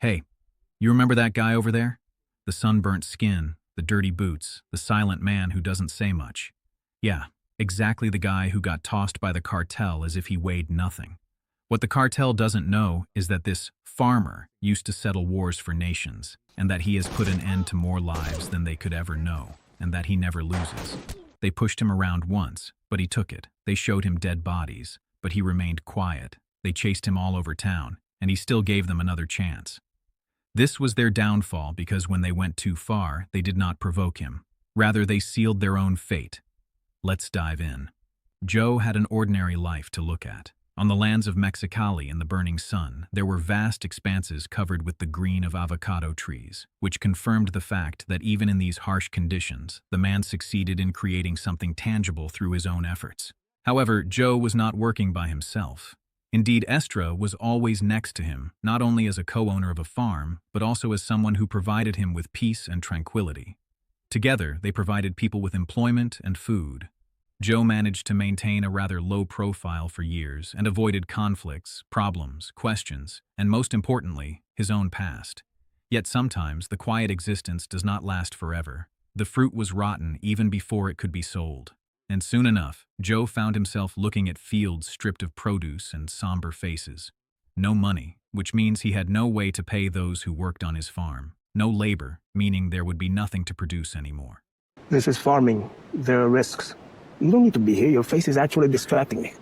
Hey, you remember that guy over there? The sunburnt skin, the dirty boots, the silent man who doesn't say much. Yeah, exactly the guy who got tossed by the cartel as if he weighed nothing. What the cartel doesn't know is that this farmer used to settle wars for nations, and that he has put an end to more lives than they could ever know, and that he never loses. They pushed him around once, but he took it. They showed him dead bodies, but he remained quiet. They chased him all over town, and he still gave them another chance. This was their downfall because when they went too far, they did not provoke him. Rather, they sealed their own fate. Let's dive in. Joe had an ordinary life to look at. On the lands of Mexicali in the burning sun, there were vast expanses covered with the green of avocado trees, which confirmed the fact that even in these harsh conditions, the man succeeded in creating something tangible through his own efforts. However, Joe was not working by himself. Indeed, Estra was always next to him, not only as a co-owner of a farm, but also as someone who provided him with peace and tranquility. Together, they provided people with employment and food. Joe managed to maintain a rather low profile for years and avoided conflicts, problems, questions, and most importantly, his own past. Yet sometimes the quiet existence does not last forever. The fruit was rotten even before it could be sold. And soon enough, Joe found himself looking at fields stripped of produce and somber faces. No money, which means he had no way to pay those who worked on his farm. No labor, meaning there would be nothing to produce anymore. This is farming. There are risks. You don't need to be here. Your face is actually distracting me.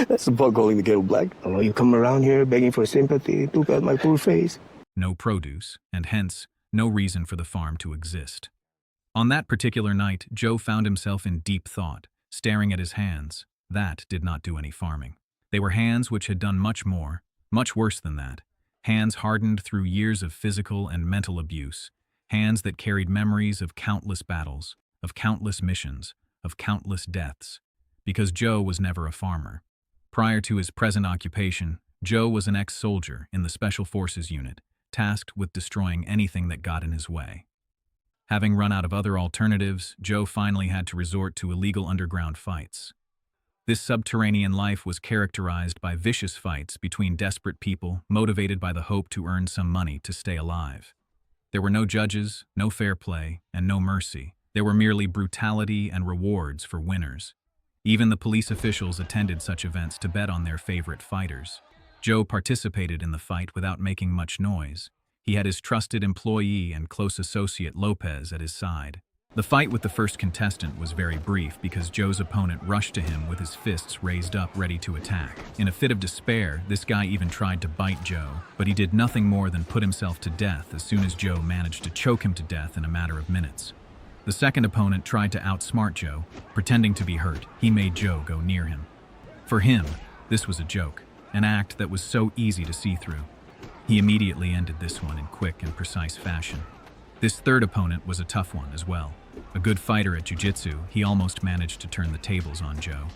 That's the bug calling the kettle black. Oh, you come around here begging for sympathy. Look at my poor face. No produce, and hence, no reason for the farm to exist. On that particular night, Joe found himself in deep thought, staring at his hands. That did not do any farming. They were hands which had done much more, much worse than that. Hands hardened through years of physical and mental abuse. Hands that carried memories of countless battles, of countless missions, of countless deaths. Because Joe was never a farmer. Prior to his present occupation, Joe was an ex-soldier in the Special Forces unit, tasked with destroying anything that got in his way. Having run out of other alternatives, Joe finally had to resort to illegal underground fights. This subterranean life was characterized by vicious fights between desperate people motivated by the hope to earn some money to stay alive. There were no judges, no fair play, and no mercy. There were merely brutality and rewards for winners. Even the police officials attended such events to bet on their favorite fighters. Joe participated in the fight without making much noise. He had his trusted employee and close associate Lopez at his side. The fight with the first contestant was very brief because Joe's opponent rushed to him with his fists raised up ready to attack. In a fit of despair, this guy even tried to bite Joe, but he did nothing more than put himself to death as soon as Joe managed to choke him to death in a matter of minutes. The second opponent tried to outsmart Joe. Pretending to be hurt, he made Joe go near him. For him, this was a joke, an act that was so easy to see through. He immediately ended this one in quick and precise fashion. This third opponent was a tough one as well. A good fighter at jiu-jitsu, he almost managed to turn the tables on Joe.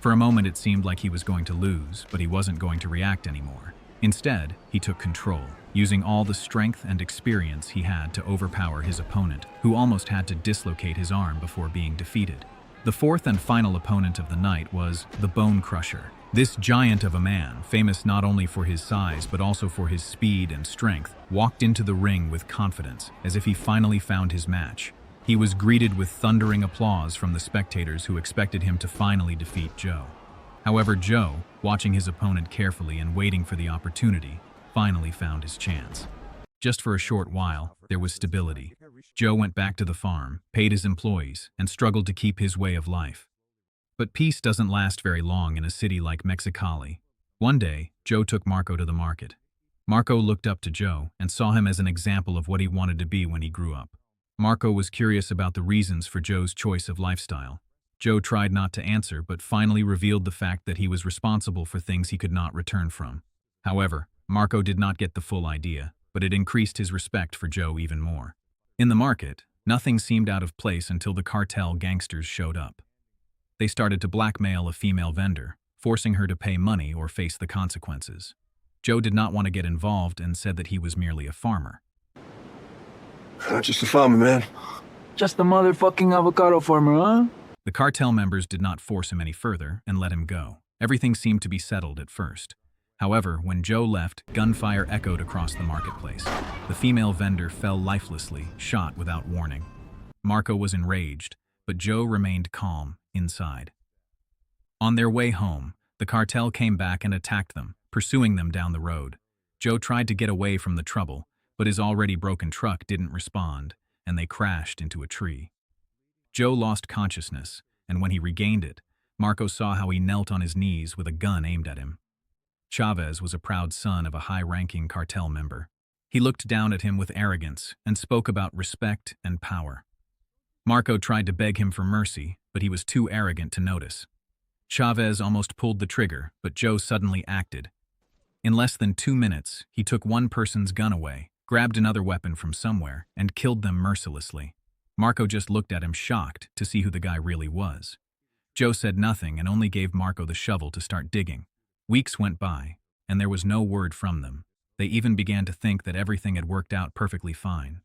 For a moment it seemed like he was going to lose, but he wasn't going to react anymore. Instead, he took control, using all the strength and experience he had to overpower his opponent, who almost had to dislocate his arm before being defeated. The fourth and final opponent of the night was the Bone Crusher. This giant of a man, famous not only for his size but also for his speed and strength, walked into the ring with confidence, as if he finally found his match. He was greeted with thundering applause from the spectators who expected him to finally defeat Joe. However, Joe, watching his opponent carefully and waiting for the opportunity, finally found his chance. Just for a short while, there was stability. Joe went back to the farm, paid his employees, and struggled to keep his way of life. But peace doesn't last very long in a city like Mexicali. One day, Joe took Marco to the market. Marco looked up to Joe and saw him as an example of what he wanted to be when he grew up. Marco was curious about the reasons for Joe's choice of lifestyle. Joe tried not to answer, but finally revealed the fact that he was responsible for things he could not return from. However, Marco did not get the full idea, but it increased his respect for Joe even more. In the market, nothing seemed out of place until the cartel gangsters showed up. They started to blackmail a female vendor, forcing her to pay money or face the consequences. Joe did not want to get involved and said that he was merely a farmer. Just a farmer, man. Just a motherfucking avocado farmer, huh? The cartel members did not force him any further and let him go. Everything seemed to be settled at first. However, when Joe left, gunfire echoed across the marketplace. The female vendor fell lifelessly, shot without warning. Marco was enraged, but Joe remained calm inside. On their way home, the cartel came back and attacked them, pursuing them down the road. Joe tried to get away from the trouble, but his already broken truck didn't respond, and they crashed into a tree. Joe lost consciousness, and when he regained it, Marco saw how he knelt on his knees with a gun aimed at him. Chavez was a proud son of a high-ranking cartel member. He looked down at him with arrogance and spoke about respect and power. Marco tried to beg him for mercy, but he was too arrogant to notice. Chavez almost pulled the trigger, but Joe suddenly acted. In less than 2 minutes, he took one person's gun away, grabbed another weapon from somewhere, and killed them mercilessly. Marco just looked at him shocked to see who the guy really was. Joe said nothing and only gave Marco the shovel to start digging. Weeks went by, and there was no word from them. They even began to think that everything had worked out perfectly fine.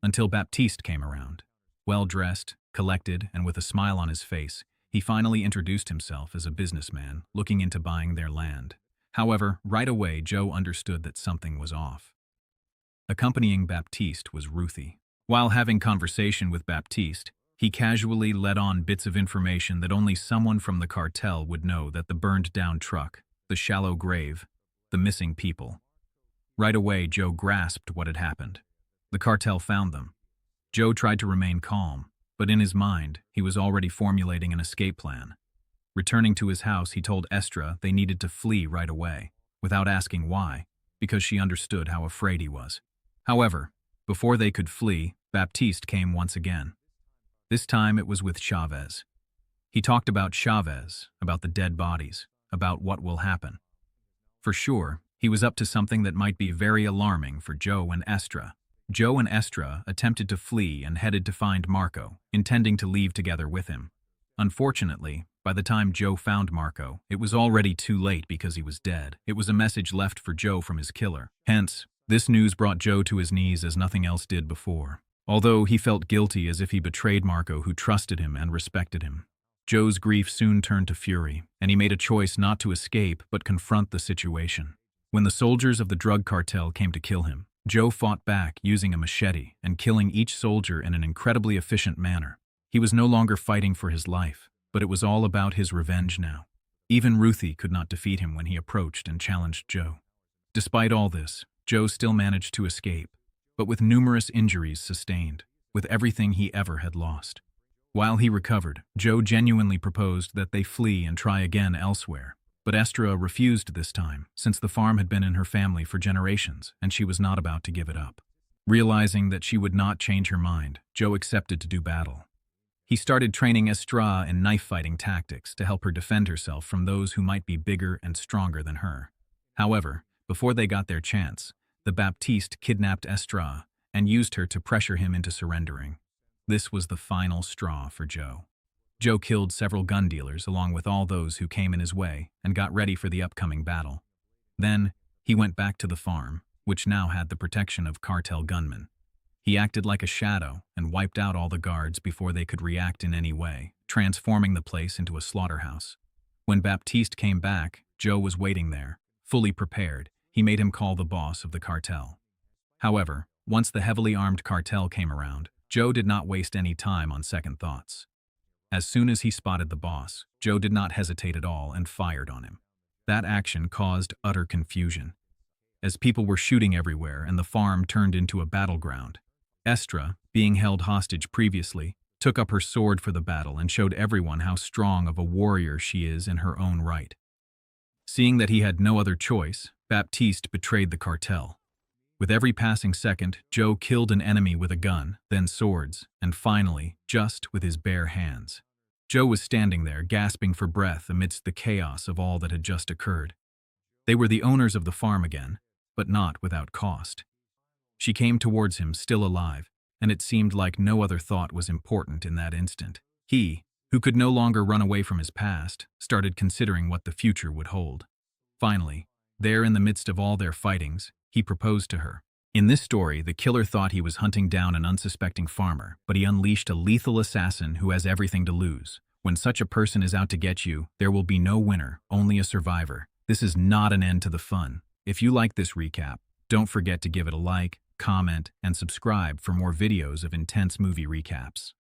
Until Baptiste came around. Well-dressed, collected, and with a smile on his face, he finally introduced himself as a businessman looking into buying their land. However, right away Joe understood that something was off. Accompanying Baptiste was Ruthie. While having conversation with Baptiste, he casually let on bits of information that only someone from the cartel would know: that the burned-down truck, the shallow grave, the missing people. Right away, Joe grasped what had happened. The cartel found them. Joe tried to remain calm, but in his mind, he was already formulating an escape plan. Returning to his house, he told Estra they needed to flee right away, without asking why, because she understood how afraid he was. However, before they could flee, Baptiste came once again. This time it was with Chavez. He talked about Chavez, about the dead bodies, about what will happen. For sure, he was up to something that might be very alarming for Joe and Estra. Joe and Estra attempted to flee and headed to find Marco, intending to leave together with him. Unfortunately, by the time Joe found Marco, it was already too late because he was dead. It was a message left for Joe from his killer. Hence, this news brought Joe to his knees as nothing else did before. Although he felt guilty as if he betrayed Marco, who trusted him and respected him. Joe's grief soon turned to fury, and he made a choice not to escape but confront the situation. When the soldiers of the drug cartel came to kill him, Joe fought back using a machete and killing each soldier in an incredibly efficient manner. He was no longer fighting for his life, but it was all about his revenge now. Even Ruthie could not defeat him when he approached and challenged Joe. Despite all this, Joe still managed to escape, but with numerous injuries sustained, with everything he ever had lost. While he recovered, Joe genuinely proposed that they flee and try again elsewhere. But Estra refused this time, since the farm had been in her family for generations, and she was not about to give it up. Realizing that she would not change her mind, Joe accepted to do battle. He started training Estra in knife-fighting tactics to help her defend herself from those who might be bigger and stronger than her. However, before they got their chance, the Baptiste kidnapped Estra and used her to pressure him into surrendering. This was the final straw for Joe. Joe killed several gun dealers along with all those who came in his way and got ready for the upcoming battle. Then, he went back to the farm, which now had the protection of cartel gunmen. He acted like a shadow and wiped out all the guards before they could react in any way, transforming the place into a slaughterhouse. When Baptiste came back, Joe was waiting there, fully prepared. He made him call the boss of the cartel. However, once the heavily armed cartel came around, Joe did not waste any time on second thoughts. As soon as he spotted the boss, Joe did not hesitate at all and fired on him. That action caused utter confusion, as people were shooting everywhere and the farm turned into a battleground. Estra, being held hostage previously, took up her sword for the battle and showed everyone how strong of a warrior she is in her own right. Seeing that he had no other choice, Baptiste betrayed the cartel. With every passing second, Joe killed an enemy with a gun, then swords, and finally, just with his bare hands. Joe was standing there, gasping for breath amidst the chaos of all that had just occurred. They were the owners of the farm again, but not without cost. She came towards him, still alive, and it seemed like no other thought was important in that instant. He, who could no longer run away from his past, started considering what the future would hold. Finally, there in the midst of all their fightings, he proposed to her. In this story, the killer thought he was hunting down an unsuspecting farmer, but he unleashed a lethal assassin who has everything to lose. When such a person is out to get you, there will be no winner, only a survivor. This is not an end to the fun. If you like this recap, don't forget to give it a like, comment, and subscribe for more videos of intense movie recaps.